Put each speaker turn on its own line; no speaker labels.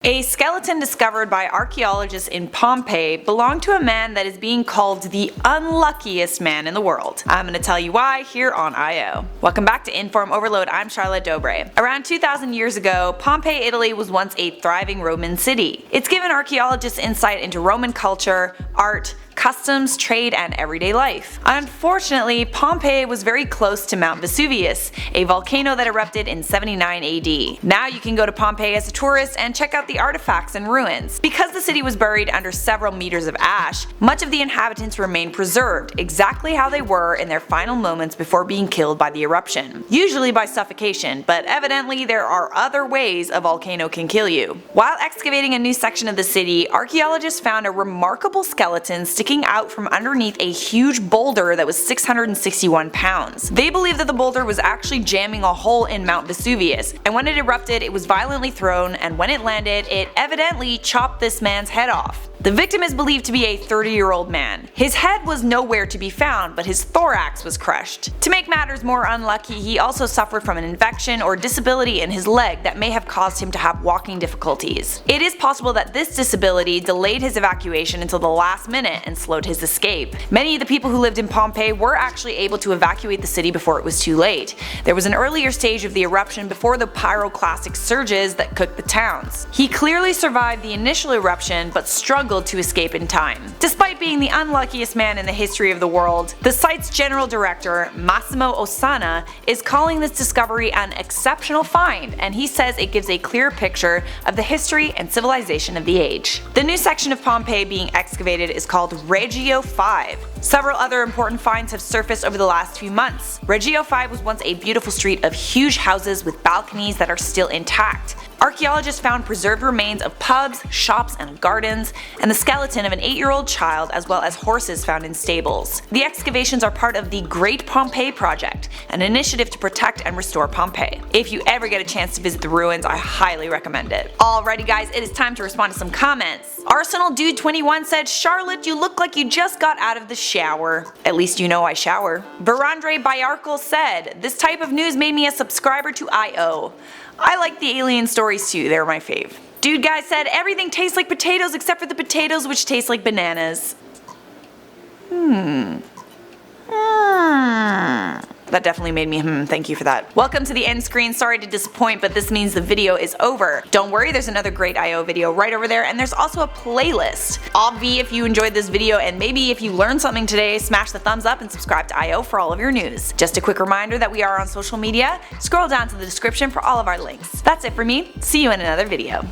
A skeleton discovered by archaeologists in Pompeii belonged to a man that is being called the unluckiest man in the world. I'm gonna tell you why here on IO. Welcome back to InformOverload, I'm Charlotte Dobre. Around 2,000 years ago, Pompeii, Italy was once a thriving Roman city. It's given archaeologists insight into Roman culture, art, customs, trade, and everyday life. Unfortunately, Pompeii was very close to Mount Vesuvius, a volcano that erupted in 79 AD. Now you can go to Pompeii as a tourist and check out the artifacts and ruins. Because the city was buried under several meters of ash, much of the inhabitants remain preserved exactly how they were in their final moments before being killed by the eruption. Usually by suffocation, but evidently there are other ways a volcano can kill you. While excavating a new section of the city, archaeologists found a remarkable skeleton sticking out from underneath a huge boulder that was 661 pounds. They believe that the boulder was actually jamming a hole in Mount Vesuvius, and when it erupted it was violently thrown, and when it landed it evidently chopped this man's head off. The victim is believed to be a 30-year-old man. His head was nowhere to be found, but his thorax was crushed. To make matters more unlucky, he also suffered from an infection or disability in his leg that may have caused him to have walking difficulties. It is possible that this disability delayed his evacuation until the last minute and slowed his escape. Many of the people who lived in Pompeii were actually able to evacuate the city before it was too late. There was an earlier stage of the eruption before the pyroclastic surges that cooked the towns. He clearly survived the initial eruption, but struggled to escape in time. Despite being the unluckiest man in the history of the world, the site's general director, Massimo Ossana, is calling this discovery an exceptional find, and he says it gives a clear picture of the history and civilization of the age. The new section of Pompeii being excavated is called Regio 5. Several other important finds have surfaced over the last few months. Regio 5 was once a beautiful street of huge houses with balconies that are still intact. Archaeologists found preserved remains of pubs, shops, and gardens, and the skeleton of an 8-year-old child, as well as horses found in stables. The excavations are part of the Great Pompeii Project, an initiative to protect and restore Pompeii. If you ever get a chance to visit the ruins, I highly recommend it. Alrighty guys, it is time to respond to some comments. Arsenal Dude 21 said, "Charlotte, you look like you just got out of the shower." At least you know I shower. Verandre Bayarkal said, "This type of news made me a subscriber to IO. I like the alien stories too, they're my fave." Dude Guy said, "Everything tastes like potatoes except for the potatoes which taste like bananas." That definitely made me thank you for that. Welcome to the end screen, sorry to disappoint, but this means the video is over. Don't worry, there's another great IO video right over there, and there's also a playlist. Obvi, if you enjoyed this video and maybe if you learned something today, smash the thumbs up and subscribe to IO for all of your news. Just a quick reminder that we are on social media, scroll down to the description for all of our links. That's it for me, see you in another video.